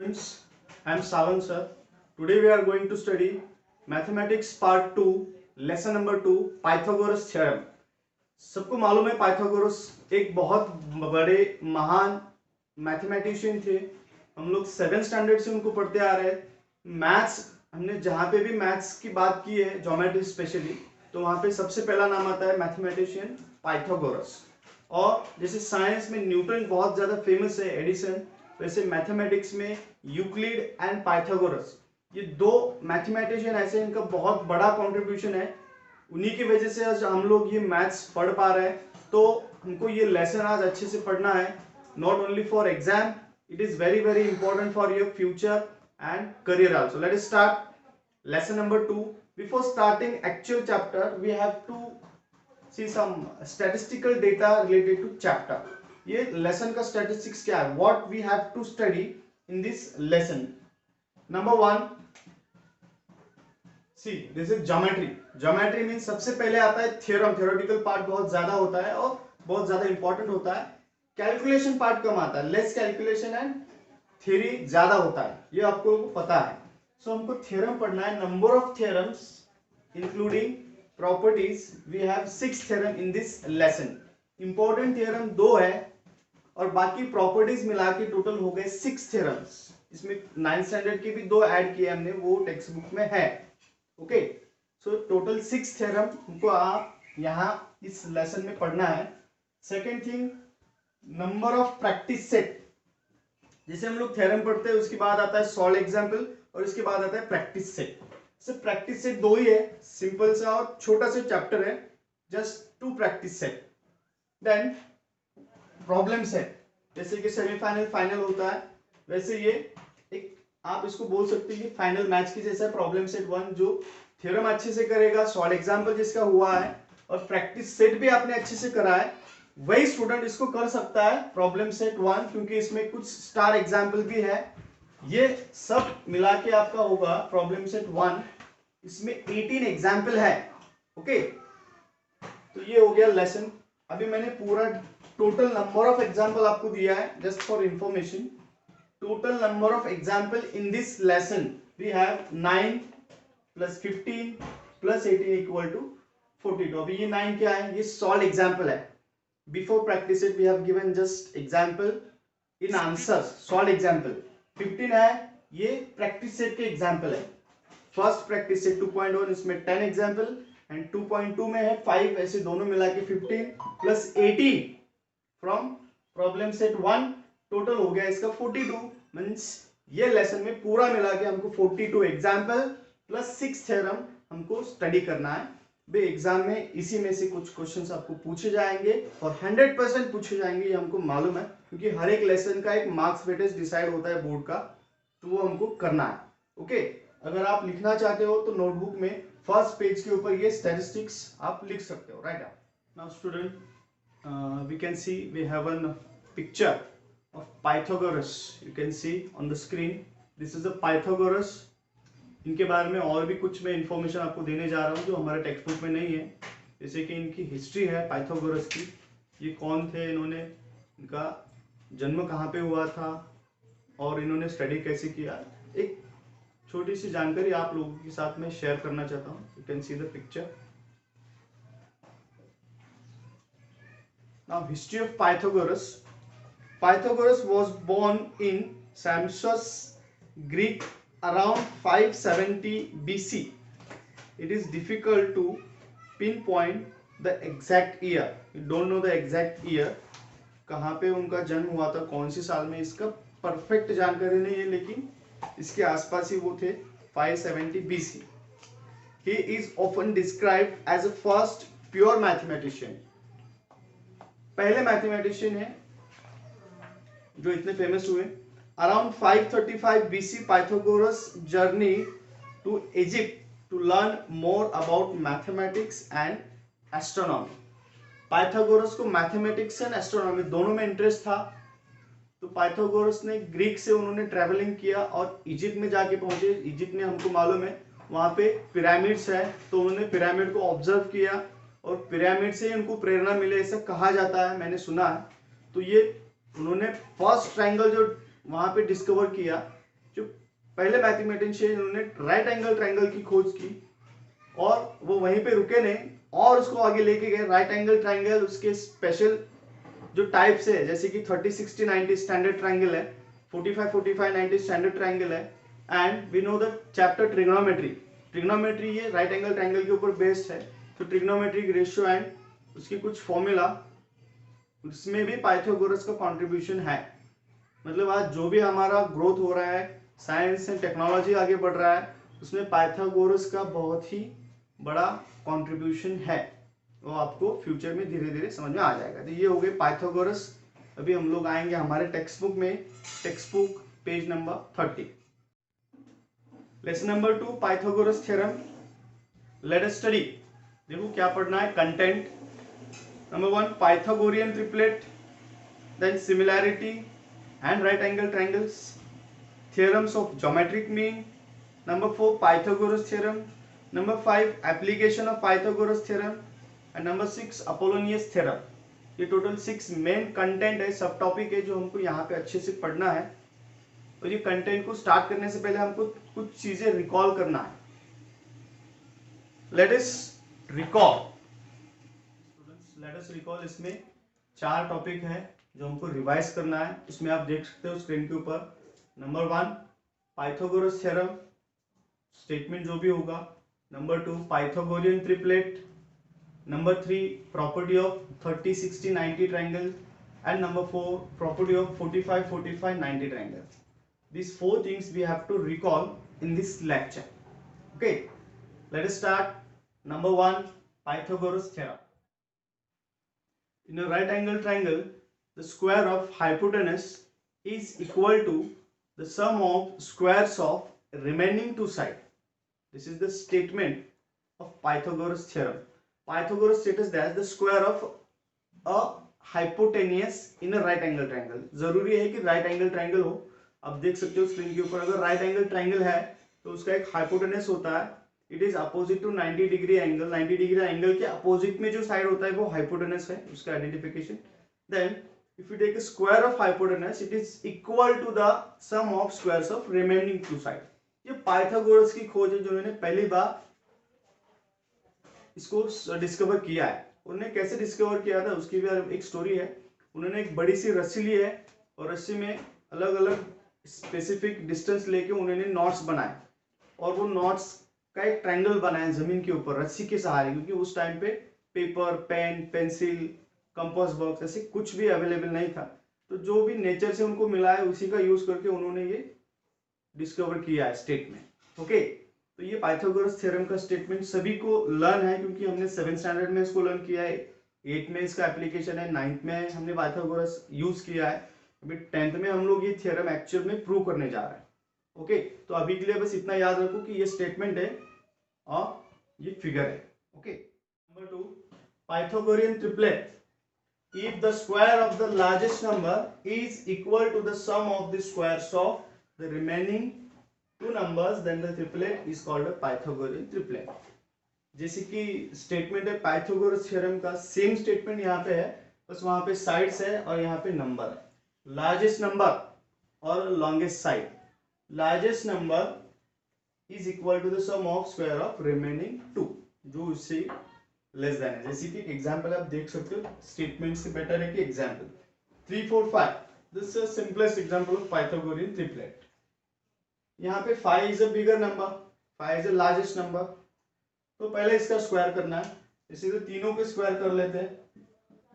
Students, I am Savan sir. Today we are going to study Mathematics Part 2, Lesson number 2, Pythagoras Theorem. सबको मालूम है Pythagoras एक बहुत बड़े महान मैथमेटिशियन थे। हम लोग 7th स्टैंडर्ड से उनको पढ़ते आ रहे हैं। मैथ्स हमने जहाँ पे भी मैथ्स की बात की है, ज्योमेट्री स्पेशली, तो वहाँ पे सबसे पहला नाम आता है मैथमेटिशियन पाइथागोरस। और जैसे साइंस में न्यूटन बहुत ज़्यादा फेमस है, एडिसन, वैसे मैथमेटिक्स में यूक्लिड एंड पाइथागोरस, ये दो मैथमेटिशियन ऐसे इनका बहुत बड़ा कंट्रीब्यूशन है। उन्हीं की वजह से आज हम लोग ये मैथ्स पढ़ पा रहे हैं। तो हमको ये लेसन आज अच्छे से पढ़ना है, not only for exam, it is very very important for your future and career also. Let us start lesson number 2. Before starting actual chapter we have to see some statistical data related to chapter. ये lesson का statistics क्या है, what we have to study in this lesson. Number 1, see this is geometry. Geometry means सबसे पहले आता है theorem. theoretical part बहुत ज्यादा होता है और बहुत ज्यादा important होता है. कैलकुलेशन पार्ट कम आता है, लेस कैलकुलेशन एंड थ्योरी ज्यादा होता है, ये आपको पता है. सो हमको थ्योरम पढ़ना है. Number of theorems including properties, we have 6 theorem in this lesson. Important theorem 2 है और बाकी प्रॉपर्टीज मिला के टोटल हो गए 6 थ्योरम्स. इसमें 9th स्टैंडर्ड के भी 2 ऐड किए हमने, वो टेक्स्ट बुक में है. ओके, सो टोटल 6 थ्योरम हमको आप यहाँ इस लेसन में पढ़ना है. Second thing, number of practice set. जैसे हम लोग थ्योरम पढ़ते हैं उसके बाद आता है सॉल्व एग्जाम्पल और इसके बाद आता है प्रैक्टिस सेट. सिर्फ प्रैक्टिस सेट 2 ही है, सिंपल सा और छोटा सा चैप्टर है, just 2 practice set. Then problem set, जैसे कि सेमीफाइनल फाइनल होता है वैसे ये एक आप इसको बोल सकते हैं कि फाइनल मैच की जैसा प्रॉब्लम सेट 1, जो थ्योरम अच्छे से करेगा, सॉल्व एग्जाम्पल जिसका हुआ है और प्रैक्टिस सेट भी आपने अच्छे से करा है, वही स्टूडेंट इसको कर सकता है प्रॉब्लम सेट 1, क्योंकि इसमें कुछ स्टार एग्जाम्पल भी है. ये सब मिला के आपका होगा प्रॉब्लम सेट 1. इसमें 18 एग्जाम्पल है. ओके, तो ये हो गया लेसन. अभी मैंने पूरा टोटल नंबर ऑफ एग्जाम्पल आपको दिया है, just for information. Total number of example in this lesson we have 9 plus 15 plus 18 equal to 42. अभी ये 9 क्या है, ये सॉल्व एग्जाम्पल है. Before practice it we have given just example in answers, solved example. 15 है, ये practice set के example है. First practice set 2.1, इसमें 10 example and 2.2 में है 5, ऐसे दोनों मिला के 15 plus 18 from problem set 1, total हो गया इसका 42. मीन्स ये लेसन में पूरा मिला के हमको 42 एग्जाम्पल प्लस 6 थ्योरम हमको स्टडी करना है. भाई एग्जाम में इसी में से कुछ क्वेश्चंस आपको पूछे जाएंगे और 100% पूछे जाएंगे, ये हमको मालूम है, क्योंकि हर एक लेसन का एक मार्क्स वेटेज डिसाइड होता है बोर्ड का, तो वो हमको करना है. ओके, अगर आप लिखना चाहते हो तो नोटबुक में फर्स्ट पेज के ऊपर ये स्टैटिस्टिक्स आप लिख सकते हो. Right now student, we can see we have an picture of Pythagoras. You can see on the screen, this is a Pythagoras. इनके बारे में और भी कुछ मैं इंफॉर्मेशन आपको देने जा रहा हूँ जो हमारे टेक्स्ट बुक में नहीं है. जैसे कि इनकी हिस्ट्री है पाइथागोरस की, ये कौन थे, इन्होंने, इनका जन्म कहाँ पे हुआ था और इन्होंने स्टडी कैसे किया, एक छोटी सी जानकारी आप लोगों के साथ में शेयर करना चाहता हूँ. You can see the picture. Now history of Pythagoras. Pythagoras was born in Samos, Greek, around 570 BC. It is difficult to pinpoint the exact year. You don't know the exact year. कहाँ पे उनका जन्म हुआ था, कौन सी साल में, इसका परफेक्ट जानकारी नहीं है, लेकिन इसके आसपास ही वो थे 570 BC. He is often described as a first pure mathematician. पहले मैथमेटिशियन है जो इतने फेमस हुए. Around 535 BC, Pythagoras journeyed to Egypt to learn more about mathematics and astronomy. Pythagoras को मैथमेटिक्स एंड एस्ट्रोनॉमी दोनों में इंटरेस्ट था, तो पाइथागोरस ने ग्रीक से उन्होंने ट्रैवलिंग किया और इजिप्ट में जाके पहुंचे. इजिप्ट में हमको मालूम है वहाँ पे पिरामिड्स है, तो उन्होंने पिरामिड को ऑब्जर्व किया और पिरामिड से उनको प्रेरणा मिले, ऐसा कहा जाता है, मैंने सुना है. तो ये उन्होंने फर्स्ट ट्रायंगल जो वहां पे डिस्कवर किया, जो पहले मैथमेटिशियन उन्होंने राइट एंगल ट्रायंगल की खोज की और वो वहीं पे रुके नहीं और उसको आगे लेके गए। राइट एंगल ट्रायंगल उसके स्पेशल जो टाइप्स है, जैसे कि 30 60 90 स्टैंडर्ड ट्रायंगल है, 45 45 90 स्टैंडर्ड ट्रायंगल है, and we know the chapter trigonometry. Trigonometry ये राइट एंगल ट्रायंगल के ऊपर बेस्ड है, तो ट्रिग्नोमेट्रिक रेशियो एंड उसकी कुछ फॉर्मूला, उसमें भी पाइथागोरस का कंट्रीब्यूशन है। मतलब आज जो भी हमारा ग्रोथ हो रहा है, साइंस एंड टेक्नोलॉजी आगे बढ़ रहा है, उसमें पाइथागोरस का बहुत ही बड़ा कंट्रीब्यूशन है। वो आपको फ्यूचर में धीरे धीरे समझ में आ जाएगा। तो ये हो गए पाइथागोरस। अभी हम लोग आएंगे हमारे टेक्स्ट बुक में, text book page number 30, lesson number 2 Pythagoras theorem. Let us study. देखो क्या पढ़ना है, content number 1 Pythagorean triplet, then similarity and right angle triangles, theorems of geometric mean, number 4 Pythagoras theorem, number 5 application of Pythagoras theorem, and number 6 Apollonius theorem। ये total 6 main content है, सब topic है जो हमको यहाँ पे अच्छे से पढ़ना है। और ये कंटेंट को स्टार्ट करने से पहले हमको कुछ चीजें रिकॉल करना है। Let us recall students, let us recall. इसमें 4 टॉपिक है जो हमको रिवाइज करना है। इसमें आप देख सकते हो स्क्रीन के ऊपर, नंबर 1 पाइथागोरस थ्योरम स्टेटमेंट जो भी होगा, number 2 Pythagorean triplet, number 3 property of 30 60 90 triangle, and number 4 property of 45 45 90 triangle. These 4 things we have to recall in this lecture. Okay, let us start. Number 1 Pythagoras theorem. In a right angle triangle, the square of hypotenuse is equal to the sum of squares of remaining two sides. This is the statement of Pythagoras theorem. Pythagoras states that the square of a hypotenuse in a right angle triangle. जरूरी है कि right angle triangle हो। आप देख सकते हो screen के ऊपर, अगर right angle triangle है तो उसका एक hypotenuse होता है, it is opposite to 90 degree angle. 90 degree angle के अपोजिट में जो साइड होता है वो हाइपोटेनस है, उसका identification. Then if you take a square of hypotenuse, it is equal to the sum of squares of remaining two sides. ये पाइथागोरस की खोज है, जो उन्होंने पहली बार इसको डिस्कवर किया है। उन्होंने कैसे डिस्कवर किया था उसकी भी एक स्टोरी है। उन्होंने एक बड़ी सी रस्सी ली है और रस्सी में अलग अलग स्पेसिफिक डिस्टेंस लेके उन्होंने नॉट्स बनाए और वो नॉट्स का एक ट्रायंगल बनाया जमीन के ऊपर रस्सी के सहारे, क्योंकि उस टाइम पे paper, pen, pencil, compass box ऐसे कुछ भी अवेलेबल नहीं था। तो जो भी नेचर से उनको मिला है उसी का यूज करके उन्होंने ये डिस्कवर किया है स्टेटमेंट। ओके, तो ये पाइथागोरस थ्योरम का स्टेटमेंट सभी को लर्न है, क्योंकि हमने 7th स्टैंडर्ड में इसको लर्न किया है, 8th में इसका एप्लीकेशन है, 9th में हमने पाइथागोरस यूज किया है, अभी 10th में हम लोग ये थ्योरम एक्चुअल में प्रूव करने जा रहे हैं। ओके, तो अभी के लिए बस इतना याद रखो कि ये स्टेटमेंट है और ये फिगर है। Okay, number 2 Pythagorean triplet. If the square of the largest number is equal to the sum of the squares of the remaining two numbers, then the triplet is called a Pythagorean triplet. जैसे कि statement है Pythagoras theorem का, same statement यहाँ पे है, बस वहां पे साइड्स है और यहाँ पे नंबर है। लार्जेस्ट नंबर और longest side, largest number is equal to the sum of square of remaining two, जो उससे लेस देन है। जैसे कि एग्जांपल आप देख सकते हो, स्टेटमेंट से बेटर है कि example 3 4 5। This is simplest example of Pythagorean triplet. यहाँ पे 5 is a bigger number, 5 is a largest number, तो पहले इसका स्क्वायर करना है। इसी तो तीनों के स्क्वायर कर लेते हैं।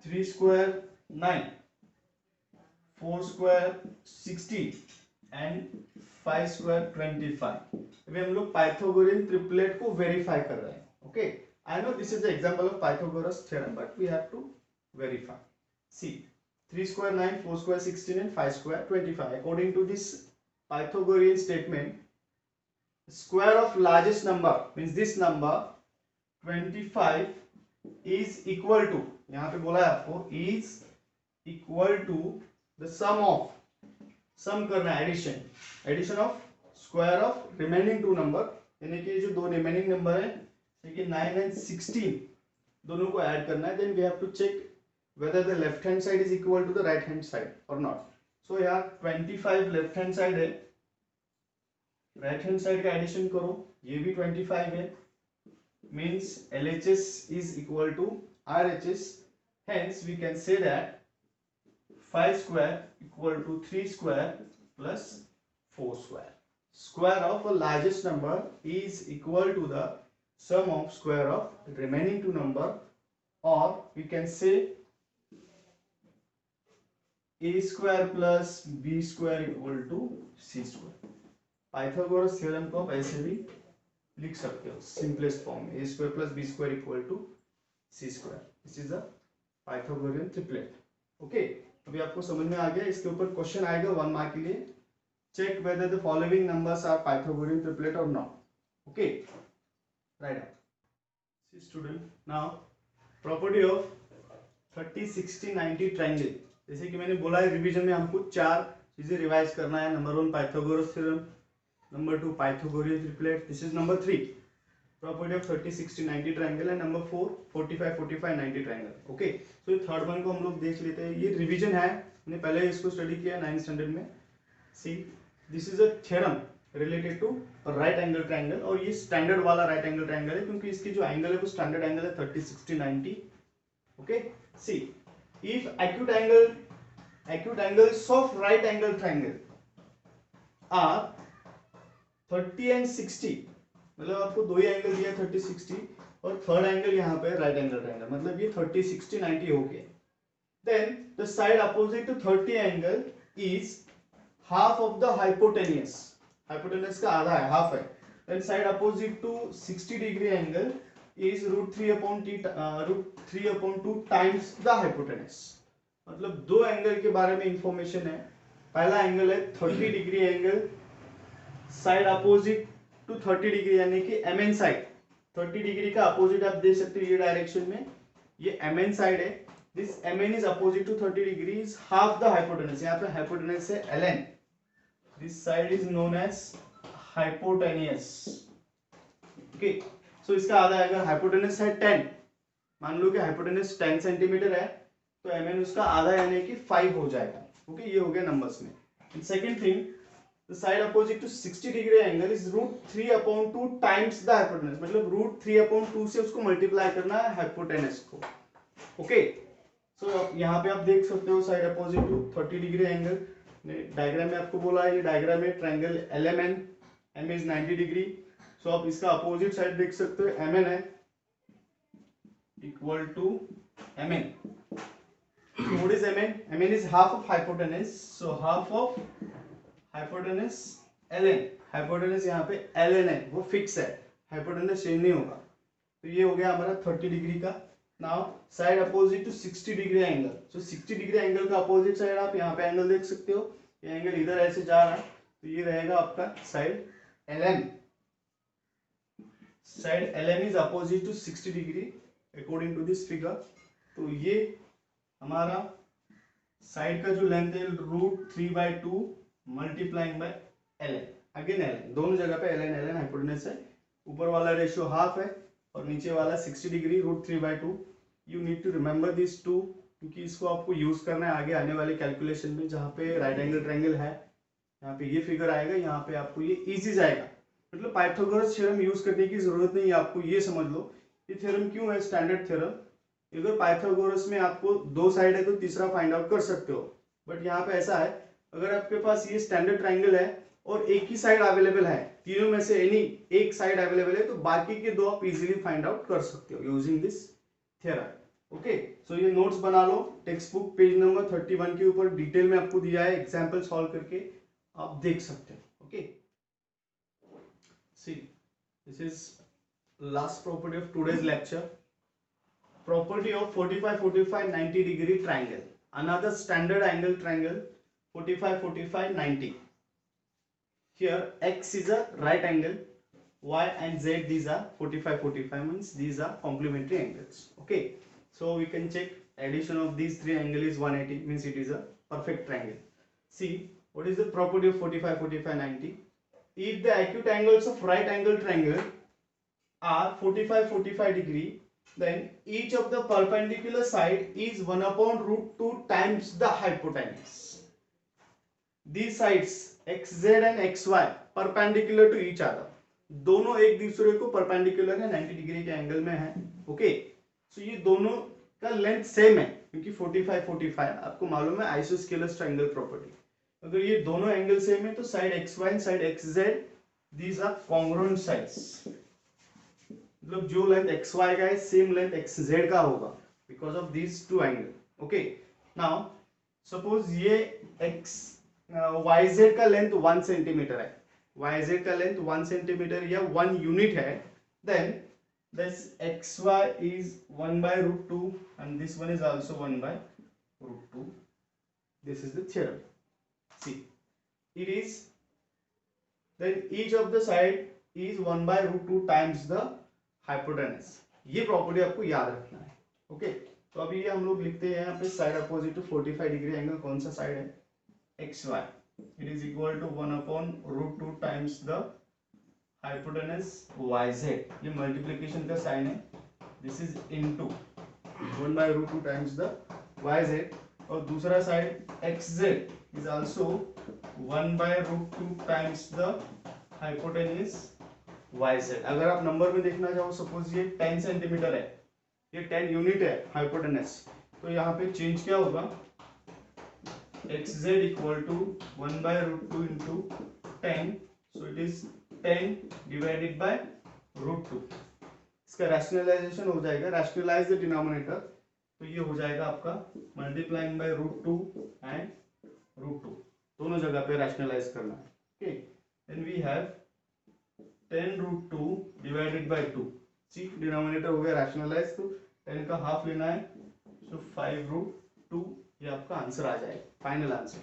3 स्क्वायर 9, 4 स्क्वायर 60 एंड 5 स्क्वायर 25। अभी हम लोग पाइथागोरियन ट्रिपलेट को वेरीफाई कर रहे हैं। Okay, I know this is the example of Pythagoras theorem, but we have to verify. See, 3 square 9, 4 square 16 and 5 square 25. According to this Pythagorean statement, square of largest number means this number 25 is equal to, यहाँ पे बोला है आपको, is equal to the sum of, sum करना है, addition of square of remaining two number, यानी कि जो दो remaining number है, देखिए 9 and 16 दोनों को ऐड करना है। Then we have to check whether the left hand side is equal to the right hand side और नॉट। सो यार 25 लेफ्ट हैंड साइड है राइट हैंड साइड का एडिशन करो, ये भी 25 है, means LHS is equal to RHS, hence we can say that 5 square equal to 3 square plus 4 square. Square of a largest number is equal to the sum of square of remaining two number, or we can say a square plus b square equal to c square. Pythagoras theorem को आप ऐसे भी लिख सकते हो simplest form, a square plus b square equal to c square. This is a Pythagorean triplet. Okay, अभी आपको समझ में आ गया. इसके ऊपर क्वेश्चन आएगा 1 मार्क के लिए. Check whether the following numbers are Pythagorean triplet और not. Okay, write up. See student, now property of 30 60 90 triangle. जैसे कि मैंने बोला है रिवीजन में हमको 4 चीजें रिवाइज करना है. Number 1 Pythagoras theorem, number 2 Pythagorean triplet, this is number 3 property of 30 60 90 triangle, and number 4 45 45 90 triangle. Okay, so ये थर्ड वन को हम लोग देख लेते हैं. ये रिवीजन है, मैंने पहले इसको स्टडी किया 9th स्टैंडर्ड में. See, this is a theorem related to right angle triangle, और ये स्टैंडर्ड वाला राइट एंगल ट्रायंगल है क्योंकि इसकी जो एंगल है वो स्टैंडर्ड एंगल है 30 60 90. Okay, see, if acute angles of right angle triangle are 30 and 60, मतलब आपको दो ही एंगल दिया 30 60 और थर्ड एंगल यहाँ पे राइट एंगल ट्रायंगल, मतलब ये 30 60 90 हो गया. Then the side opposite to 30 angle is half of the hypotenuse. Hypotenuse का आधा है, हाफ है. Then side opposite to 60 degree angle is √3/2 times the hypotenuse. मतलब दो एंगल के बारे में इंफॉर्मेशन है. पहला एंगल है 30 degree angle, side opposite to 30 degree यानी कि MN साइड. 30 डिग्री का अपोजिट आप देख सकते हो ये डायरेक्शन में, ये MN साइड है. This MN is opposite to 30 degree is half the hypotenuse. यहाँ पे हाइपोटेनस है LN. This side is known as hypotenuse. Okay, so इसका आधा है. अगर हाइपोटेनस है 10, मान लो कि हाइपोटेनस 10 सेंटीमीटर है, तो MN उसका आधा यानी कि 5 हो जाएगा. ओके, ये हो गया नंबर्स में. And second thing, the side opposite to 60 degree angle is √3/2 times the hypotenuse. मतलब √3/2 से उसको मल्टीप्लाई करना है हाइपोटेनस को. ओके, सो यहाँ पे आप देख सकते हो side opposite to 30 degree angle. Diagram में आपको बोला है, ये डायग्राम में triangle LMN, M is 90 degree. So आप इसका अपोजिट साइड देख सकते हो, MN है equal to MN. What is MN? MN is half of hypotenuse. So half of hypotenuse LN. hypotenuse यहाँ पे LN है, वो फिक्स है, hypotenuse चेंज नहीं होगा. तो ये हो गया हमारा 30 डिग्री का. Now side opposite to 60 degree angle. So 60 degree angle का अपोजिट साइड आप यहाँ पे एंगल देख सकते हो. ये एंगल इधर ऐसे जा रहा है, तो ये रहेगा आपका side LN. Side LN is opposite to 60 degree according to this figure. तो ये हमारा साइड का जो लेंथ है √3/2 multiplying by LN. Again LN, दोनों जगह पे LN हाइपोटेनस है. ऊपर वाला रेशियो हाफ है और नीचे वाला 60 degree √3/2. You need to remember this too, क्योंकि इसको आपको यूज करना है आगे आने वाले कैलकुलेशन में. जहाँ पे राइट एंगल ट्रायंगल है, यहाँ पे ये फिगर आएगा, यहाँ पे आपको ये इजी जाएगा. मतलब पाइथागोरस थ्योरम यूज करने की जरूरत नहीं है आपको. ये समझ लो ये थ्योरम क्यों है स्टैंडर्ड थ्योरम. अगर पाइथागोरस में आपको दो साइड है तो तीसरा फाइंड आउट कर सकते हो, बट यहाँ पे ऐसा है, अगर आपके पास ये स्टैंडर्ड ट्रायंगल है और एक ही साइड अवेलेबल है, तीनों में से एनी एक साइड अवेलेबल है, तो बाकी के दो आप इजीली फाइंड आउट कर सकते हो using this theorem. Okay, so ये नोट्स बना लो. टेक्स्ट बुक पेज नंबर 31 के ऊपर डिटेल में आपको दिया है, एग्जाम्पल सॉल्व करके आप देख सकते हो. Okay, see, this is last property of today's lecture. Property of 45 45 90 degree triangle. Another standard angle triangle 45 45 90. Here X is a right angle, Y and Z these are 45 45, means these are complementary angles. Okay, so we can check addition of these three angles is 180, means it is a perfect triangle. See, what is the property of 45 45 90? If the acute angles of right angle triangle are 45 45 degree, then each of the perpendicular side is 1/√2 times the hypotenuse. these sides xz and xy perpendicular to each other, दोनों एक दूसरे को perpendicular है, 90 degree के angle में है। Okay, so ये दोनों का लेंथ सेम है क्योंकि 45 45 आपको मालूम है आइसोस्केलस ट्रायंगल प्रॉपर्टी। अगर ये दोनों एंगल सेम है तो side xy and side xz these are congruent sides, मतलब जो लेंथ xy का है सेम लेंथ xz का होगा because of these two angle. Okay, now suppose ये yz का लेंथ 1 सेंटीमीटर है, yz का लेंथ 1 सेंटीमीटर या 1 यूनिट है, then this xy is 1 by root 2 and this one is also 1 by root 2. This is the theorem. See, it is then each of the side is 1 by root 2 times the hypotenuse. ये property आपको याद रखना है। Okay, तो अभी ये हम लोग लिखते हैं यहाँ पे side opposite to 45 degree angle कौन सा साइड है, xy, it is equal to 1 upon root 2 times the hypotenuse yz, ये मल्टीप्लिकेशन का साइन है, this is into 1 by root 2 times the yz, और दूसरा side xz is also 1 by root 2 times the hypotenuse yz। अगर आप number में देखना चाहो, सपोज ये 10 सेंटीमीटर है, ये 10 यूनिट है हाइपोटेनस, तो यहाँ पे चेंज क्या होगा, xz equal to 1 by root 2 into 10, so it is 10 divided by root 2। इसका रैशनलाइजेशन हो जाएगा, रैशनलाइज द डिनोमिनेटर, तो ये हो जाएगा आपका multiplying by root 2 and root 2, दोनों जगह पे रैशनलाइज करना है। Okay, then we have 10 root 2 divided by 2, see denominator हो गया रैशनलाइज, तो 10 का हाफ लेना है, सो 5 रूट 2, ये आपका आंसर आ जाएगा, फाइनल आंसर।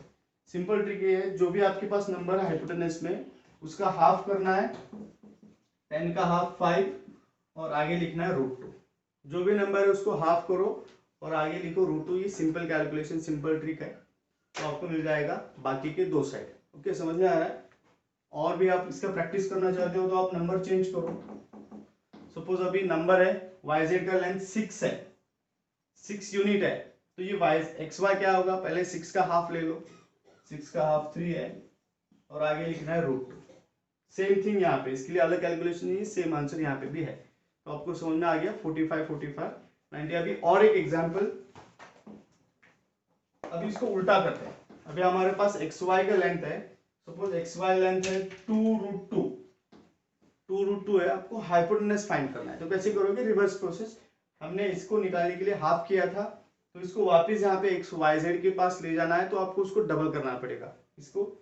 सिंपल ट्रिक ये है, जो भी आपके पास नंबर है हाइपोटेनस में उसका हाफ करना है, 10 का हाफ 5 और आगे लिखना है रूट 2, जो भी नंबर है उसको हाफ करो और आगे लिखो रूट 2। ये सिंपल कैलकुलेशन, सिंपल ट्रिक है, तो आपको मिल जाएगा बाकी के दो साइड। ओके, समझ में आ रहा है? और भी आप इसका प्रैक्टिस करना चाहते हो तो आप नंबर चेंज करो। सपोज अभी नंबर है yz का लेंथ 6 है, 6 यूनिट है, तो ये xy क्या होगा, पहले 6 का हाफ ले लो, 6 का हाफ 3 है और आगे लिखना है रूट 2। सेम थिंग यहाँ पे, इसके लिए अलग कैलकुलेशन नहीं, सेम आंसर यहाँ पे भी है, तो आपको समझ में आ गया 45 45 90। अभी और एक एग्जांपल, अभी इसको उल्टा करते हैं। अभी हमारे पास xy का लेंथ है, सपोज xy लेंथ है 2 रूट 2 है, आपको हाइपोटेनस फाइंड करना है, तो कैसे करोगे, रिवर्स प्रोसेस। हमने इसको निकालने के लिए हाफ किया था, तो इसको वापस यहाँ पे xyz के पास ले जाना है, तो आपको उसको डबल करना पड़ेगा, इसको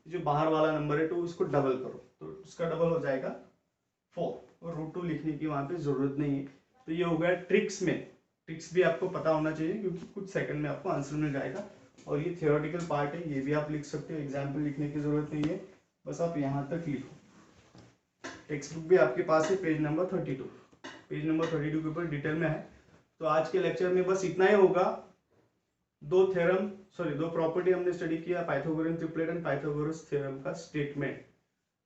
जो बाहर वाला नंबर है तो इसको डबल करो, तो इसका डबल हो जाएगा 4, और रूट 2 लिखने की वहां पे जरूरत नहीं है। तो ये हो गया ट्रिक्स में, ट्रिक्स भी आपको पता होना चाहिए क्योंकि कुछ सेकंड में आपको आंसर मिल जाएगा। और ये थियोरेटिकल पार्ट है, ये भी आप लिख सकते हो, एग्जाम्पल लिखने की जरूरत नहीं है, बस आप यहाँ तक लिखो। टेक्स्ट बुक भी आपके पास है, पेज नंबर 32, पेज नंबर 32 के ऊपर डिटेल में है। तो आज के लेक्चर में बस इतना ही होगा। दो प्रॉपर्टी हमने स्टडी किया, Pythagorean triplet and Pythagoras theorem का स्टेटमेंट।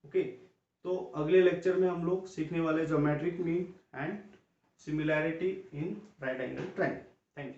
ओके, तो अगले लेक्चर में हम लोग सीखने वाले geometric mean and similarity in right angle triangle. Thank you.